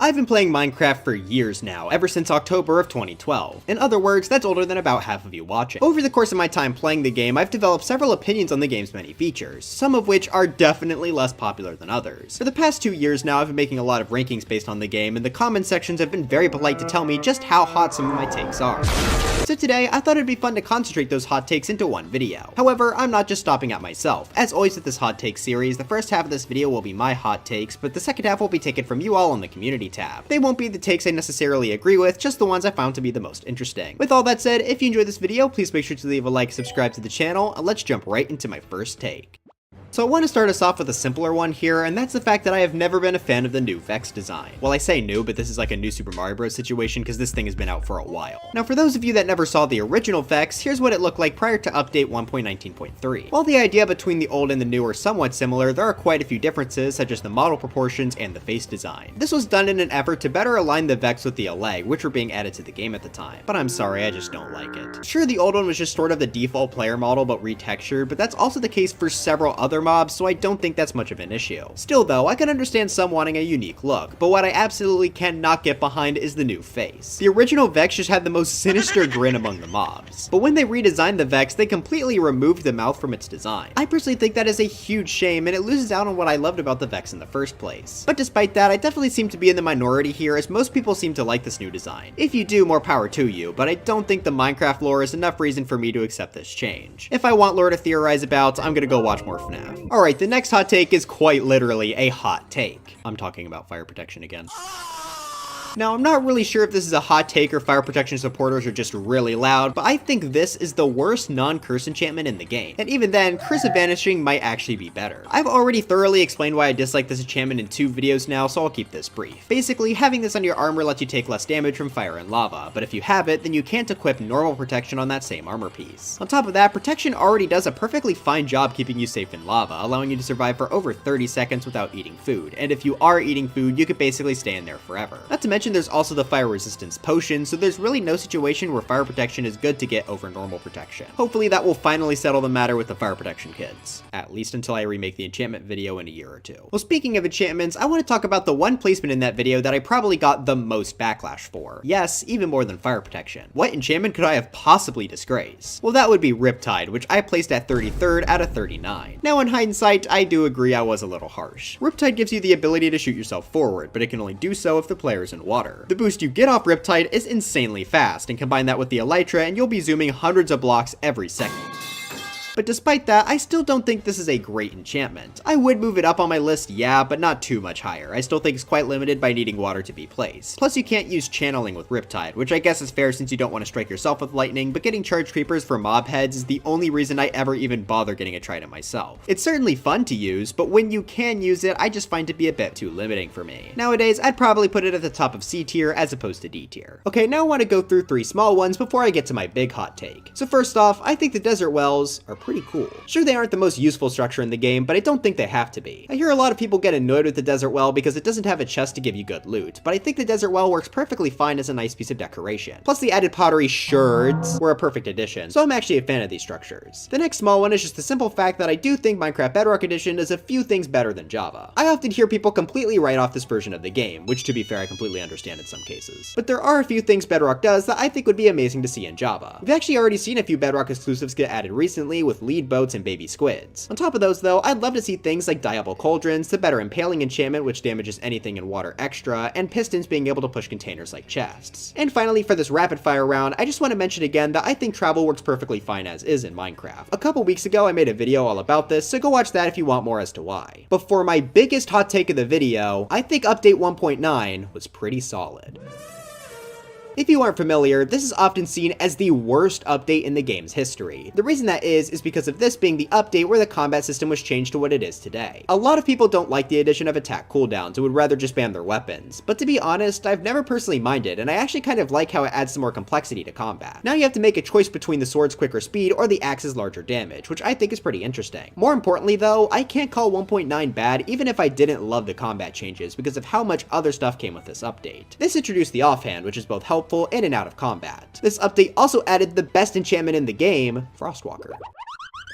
I've been playing Minecraft for years now, ever since October of 2012. In other words, that's older than about half of you watching. Over the course of my time playing the game, I've developed several opinions on the game's many features, some of which are definitely less popular than others. For the past 2 years now, I've been making a lot of rankings based on the game, and the comment sections have been very polite to tell me just how hot some of my takes are. So today, I thought it'd be fun to concentrate those hot takes into one video. However, I'm not just stopping at myself. As always with this hot take series, the first half of this video will be my hot takes, but the second half will be taken from you all on the community tab. They won't be the takes I necessarily agree with, just the ones I found to be the most interesting. With all that said, if you enjoyed this video, please make sure to leave a like, subscribe to the channel, and let's jump right into my first take. So I want to start us off with a simpler one here, and that's the fact that I have never been a fan of the new Vex design. Well, I say new, but this is like a new Super Mario Bros. Situation because this thing has been out for a while. Now, for those of you that never saw the original Vex, here's what it looked like prior to update 1.19.3. While the idea between the old and the new are somewhat similar, there are quite a few differences, such as the model proportions and the face design. This was done in an effort to better align the Vex with the Alleg, which were being added to the game at the time. But I'm sorry, I just don't like it. Sure, the old one was just sort of the default player model but retextured, but that's also the case for several other mobs, so I don't think that's much of an issue. Still though, I can understand some wanting a unique look, but what I absolutely cannot get behind is the new face. The original Vex just had the most sinister grin among the mobs, but when they redesigned the Vex, they completely removed the mouth from its design. I personally think that is a huge shame, and it loses out on what I loved about the Vex in the first place. But despite that, I definitely seem to be in the minority here, as most people seem to like this new design. If you do, more power to you, but I don't think the Minecraft lore is enough reason for me to accept this change. If I want lore to theorize about, I'm gonna go watch more FNAF. Alright, the next hot take is quite literally a hot take. I'm talking about fire protection again. Now, I'm not really sure if this is a hot take or fire protection supporters are just really loud, but I think this is the worst non-curse enchantment in the game. And even then, Curse of Vanishing might actually be better. I've already thoroughly explained why I dislike this enchantment in 2 videos now, so I'll keep this brief. Basically, having this on your armor lets you take less damage from fire and lava, but if you have it, then you can't equip normal protection on that same armor piece. On top of that, protection already does a perfectly fine job keeping you safe in lava, allowing you to survive for over 30 seconds without eating food, and if you are eating food, you could basically stay in there forever. Not to mention there's also the fire resistance potion, so there's really no situation where fire protection is good to get over normal protection. Hopefully that will finally settle the matter with the fire protection kids. At least until I remake the enchantment video in a year or 2. Well, speaking of enchantments, I want to talk about the one placement in that video that I probably got the most backlash for. Yes, even more than fire protection. What enchantment could I have possibly disgraced? Well, that would be Riptide, which I placed at 33rd out of 39. Now in hindsight, I do agree I was a little harsh. Riptide gives you the ability to shoot yourself forward, but it can only do so if the player is in water. The boost you get off Riptide is insanely fast, and combine that with the Elytra and you'll be zooming hundreds of blocks every second. But despite that, I still don't think this is a great enchantment. I would move it up on my list, yeah, but not too much higher. I still think it's quite limited by needing water to be placed. Plus you can't use channeling with Riptide, which I guess is fair since you don't want to strike yourself with lightning, but getting charge creepers for mob heads is the only reason I ever even bother getting a trident myself. It's certainly fun to use, but when you can use it, I just find it to be a bit too limiting for me. Nowadays, I'd probably put it at the top of C tier as opposed to D tier. Okay, now I want to go through 3 small ones before I get to my big hot take. So first off, I think the desert wells are pretty cool. Sure, they aren't the most useful structure in the game, but I don't think they have to be. I hear a lot of people get annoyed with the desert well because it doesn't have a chest to give you good loot, but I think the desert well works perfectly fine as a nice piece of decoration. Plus the added pottery shards were a perfect addition, so I'm actually a fan of these structures. The next small one is just the simple fact that I do think Minecraft Bedrock Edition does a few things better than Java. I often hear people completely write off this version of the game, which to be fair I completely understand in some cases. But there are a few things Bedrock does that I think would be amazing to see in Java. We've actually already seen a few Bedrock exclusives get added recently with lead boats and baby squids. On top of those though, I'd love to see things like Diablo Cauldrons, the better impaling enchantment which damages anything in water extra, and pistons being able to push containers like chests. And finally, for this rapid fire round, I just want to mention again that I think travel works perfectly fine as is in Minecraft. A couple weeks ago I made a video all about this, so go watch that if you want more as to why. But for my biggest hot take of the video, I think update 1.9 was pretty solid. If you aren't familiar, this is often seen as the worst update in the game's history. The reason that is because of this being the update where the combat system was changed to what it is today. A lot of people don't like the addition of attack cooldowns and would rather just ban their weapons, but to be honest, I've never personally minded, and I actually kind of like how it adds some more complexity to combat. Now you have to make a choice between the sword's quicker speed or the axe's larger damage, which I think is pretty interesting. More importantly though, I can't call 1.9 bad even if I didn't love the combat changes because of how much other stuff came with this update. This introduced the offhand, which is both helpful in and out of combat. This update also added the best enchantment in the game, Frostwalker.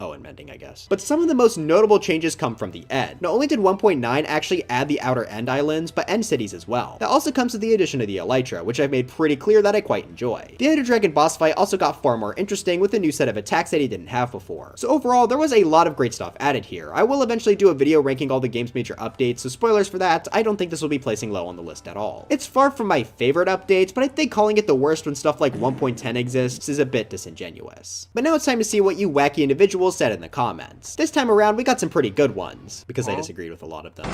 Oh, and mending, I guess. But some of the most notable changes come from the end. Not only did 1.9 actually add the outer end islands, but end cities as well. That also comes with the addition of the elytra, which I've made pretty clear that I quite enjoy. The Ender Dragon boss fight also got far more interesting with a new set of attacks that he didn't have before. So overall, there was a lot of great stuff added here. I will eventually do a video ranking all the game's major updates, so spoilers for that, I don't think this will be placing low on the list at all. It's far from my favorite updates, but I think calling it the worst when stuff like 1.10 exists is a bit disingenuous. But now it's time to see what you wacky individuals said in the comments. This time around, we got some pretty good ones, because I disagreed with a lot of them.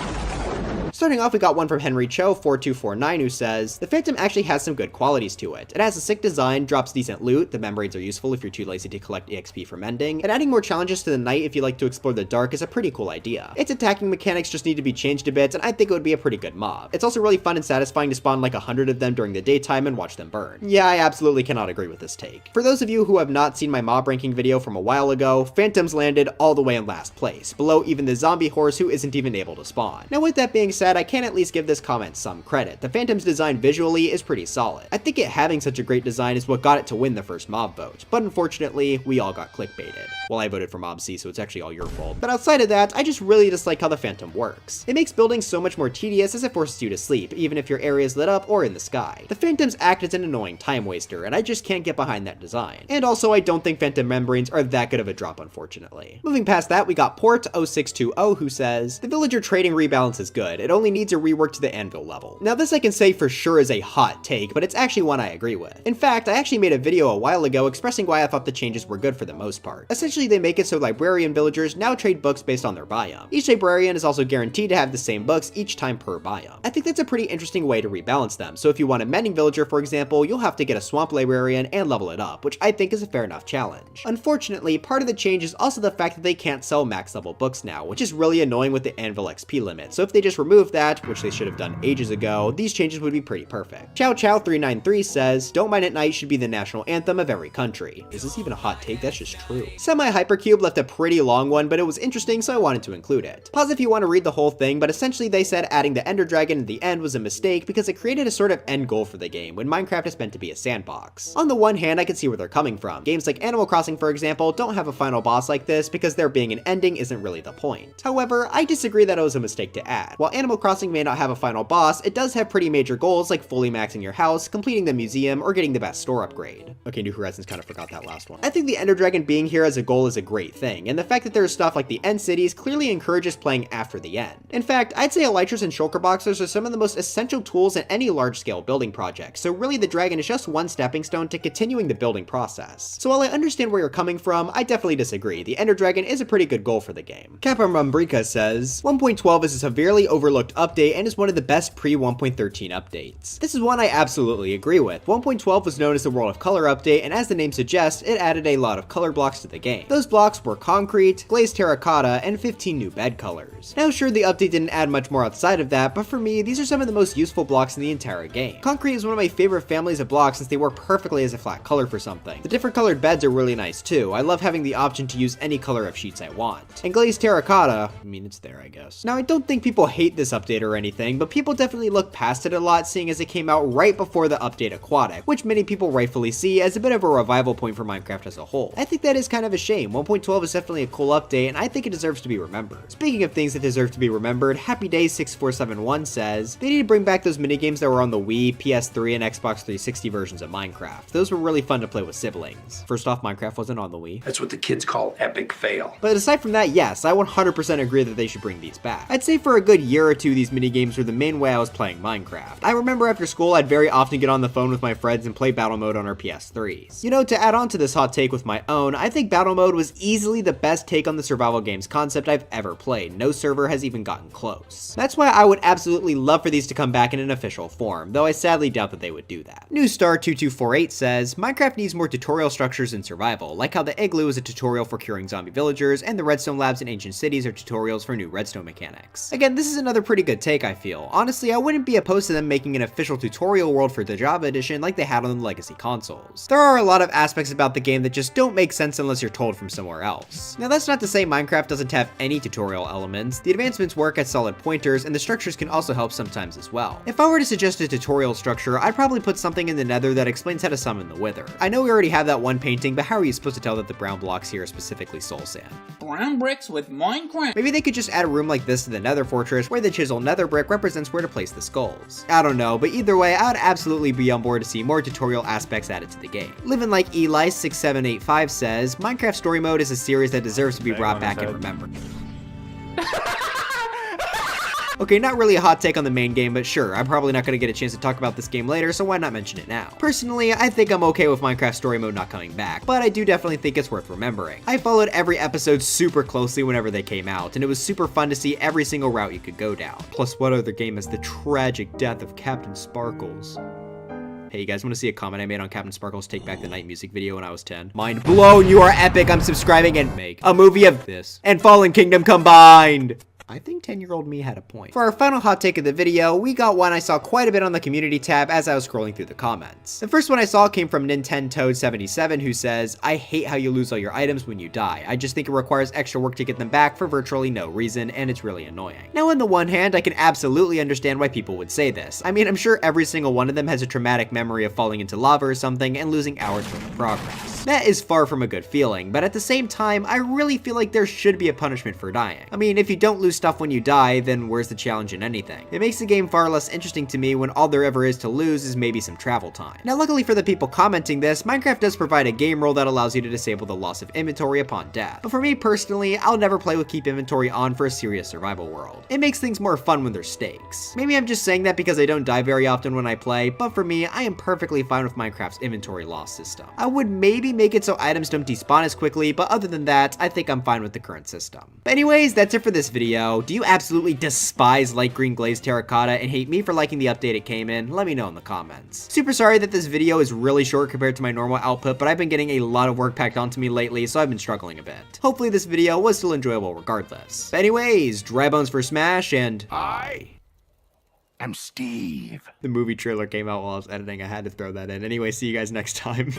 Starting off, we got one from Henry Cho 4249 who says, "The Phantom actually has some good qualities to it. It has a sick design, drops decent loot, the membranes are useful if you're too lazy to collect EXP for mending, and adding more challenges to the night if you like to explore the dark is a pretty cool idea. Its attacking mechanics just need to be changed a bit, and I think it would be a pretty good mob. It's also really fun and satisfying to spawn like 100 of them during the daytime and watch them burn." Yeah, I absolutely cannot agree with this take. For those of you who have not seen my mob ranking video from a while ago, Phantoms landed all the way in last place, below even the zombie horse who isn't even able to spawn. Now with that being said, I can at least give this comment some credit. The Phantom's design visually is pretty solid. I think it having such a great design is what got it to win the first mob vote, but unfortunately, we all got clickbaited. Well, I voted for Mob C, so it's actually all your fault. But outside of that, I just really dislike how the Phantom works. It makes building so much more tedious as it forces you to sleep, even if your area is lit up or in the sky. The Phantoms act as an annoying time waster, and I just can't get behind that design. And also, I don't think Phantom membranes are that good of a drop, unfortunately. Moving past that, we got Port0620 who says, "The villager trading rebalance is good. It only needs a rework to the anvil level." Now this I can say for sure is a hot take, but it's actually one I agree with. In fact, I actually made a video a while ago expressing why I thought the changes were good for the most part. Essentially, they make it so librarian villagers now trade books based on their biome. Each librarian is also guaranteed to have the same books each time per biome. I think that's a pretty interesting way to rebalance them, so if you want a mending villager for example, you'll have to get a swamp librarian and level it up, which I think is a fair enough challenge. Unfortunately, part of the change is also the fact that they can't sell max level books now, which is really annoying with the anvil XP limit, so if they just removed that, which they should have done ages ago, these changes would be pretty perfect. Chow Chow 393 says, "Don't Mind at Night should be the national anthem of every country." Is this even a hot take? That's just true. Semi-Hypercube left a pretty long one, but it was interesting, so I wanted to include it. Pause if you want to read the whole thing, but essentially they said adding the Ender Dragon at the end was a mistake because it created a sort of end goal for the game, when Minecraft is meant to be a sandbox. On the one hand, I can see where they're coming from. Games like Animal Crossing, for example, don't have a final boss like this because there being an ending isn't really the point. However, I disagree that it was a mistake to add. While Animal Crossing may not have a final boss, it does have pretty major goals like fully maxing your house, completing the museum, or getting the best store upgrade. Okay, New Horizons kind of forgot that last one. I think the Ender Dragon being here as a goal is a great thing, and the fact that there's stuff like the end cities clearly encourages playing after the end. In fact, I'd say elytras and shulker boxers are some of the most essential tools in any large-scale building project, so really the dragon is just one stepping stone to continuing the building process. So while I understand where you're coming from, I definitely disagree. The Ender Dragon is a pretty good goal for the game. Kappa Rumbrika says, 1.12 is a severely overlooked update and is one of the best pre-1.13 updates. This is one I absolutely agree with. 1.12 was known as the World of Color update, and as the name suggests, it added a lot of color blocks to the game. Those blocks were concrete, glazed terracotta, and 15 new bed colors. Now sure, the update didn't add much more outside of that, but for me, these are some of the most useful blocks in the entire game. Concrete is one of my favorite families of blocks since they work perfectly as a flat color for something. The different colored beds are really nice too. I love having the option to use any color of sheets I want. And glazed terracotta, I mean, it's there, I guess. Now, I don't think people hate this update or anything, but people definitely look past it a lot, seeing as it came out right before the update Aquatic, which many people rightfully see as a bit of a revival point for Minecraft as a whole. I think that is kind of a shame. 1.12 is definitely a cool update, and I think it deserves to be remembered. Speaking of things that deserve to be remembered, Happy Day 6471 says, "They need to bring back those minigames that were on the Wii, PS3, and Xbox 360 versions of Minecraft. Those were really fun to play with siblings." First off, Minecraft wasn't on the Wii. That's what the kids call epic fail. But aside from that, yes, I 100% agree that they should bring these back. I'd say for a good year or two, these minigames were the main way I was playing Minecraft. I remember after school, I'd very often get on the phone with my friends and play battle mode on our PS3s. You know, to add on to this hot take with my own, I think battle mode was easily the best take on the survival games concept I've ever played. No server has even gotten close. That's why I would absolutely love for these to come back in an official form, though I sadly doubt that they would do that. Newstar2248 says, "Minecraft needs more tutorial structures in survival, like how the igloo is a tutorial for curing zombie villagers, and the redstone labs in ancient cities are tutorials for new redstone mechanics." Again, this is another pretty good take, I feel. Honestly, I wouldn't be opposed to them making an official tutorial world for the Java edition like they had on the legacy consoles. There are a lot of aspects about the game that just don't make sense unless you're told from somewhere else. Now that's not to say Minecraft doesn't have any tutorial elements. The advancements work as solid pointers, and the structures can also help sometimes as well. If I were to suggest a tutorial structure, I'd probably put something in the Nether that explains how to summon the Wither. I know we already have that one painting, but how are you supposed to tell that the brown blocks here are specifically soul sand? Brown bricks with Minecraft. Maybe they could just add a room like this to the Nether Fortress where the chiseled nether brick represents where to place the skulls. I don't know, but either way, I would absolutely be on board to see more tutorial aspects added to the game. Living Like Eli 6785 says, Minecraft Story Mode is a series that deserves to be brought back and remembered. Okay, not really a hot take on the main game, but sure, I'm probably not going to get a chance to talk about this game later, so why not mention it now? Personally, I think I'm okay with Minecraft Story Mode not coming back, but I do definitely think it's worth remembering. I followed every episode super closely whenever they came out, and it was super fun to see every single route you could go down. Plus, what other game has the tragic death of Captain Sparkles? Hey, you guys want to see a comment I made on Captain Sparkle's Take Back the Night music video when I was 10? Mind blown, you are epic, I'm subscribing and make a movie of this and Fallen Kingdom combined! I think 10-year-old me had a point. For our final hot take of the video, we got one I saw quite a bit on the community tab as I was scrolling through the comments. The first one I saw came from Nintendo77 who says, I hate how you lose all your items when you die. I just think it requires extra work to get them back for virtually no reason, and it's really annoying. Now on the one hand, I can absolutely understand why people would say this. I mean, I'm sure every single one of them has a traumatic memory of falling into lava or something and losing hours worth of progress. That is far from a good feeling, but at the same time, I really feel like there should be a punishment for dying. I mean, if you don't lose stuff when you die, then where's the challenge in anything? It makes the game far less interesting to me when all there ever is to lose is maybe some travel time. Now luckily for the people commenting this, Minecraft does provide a game rule that allows you to disable the loss of inventory upon death. But for me personally, I'll never play with keep inventory on for a serious survival world. It makes things more fun when there's stakes. Maybe I'm just saying that because I don't die very often when I play, but for me, I am perfectly fine with Minecraft's inventory loss system. I would maybe make it so items don't despawn as quickly, but other than that, I think I'm fine with the current system. But anyways, that's it for this video. Do you absolutely despise light green glazed terracotta and hate me for liking the update it came in? Let me know in the comments. Super sorry that this video is really short compared to my normal output, but I've been getting a lot of work packed onto me lately, so I've been struggling a bit. Hopefully this video was still enjoyable regardless. But anyways, dry bones for Smash, and I am Steve. The movie trailer came out while I was editing. I had to throw that in. Anyway, see you guys next time.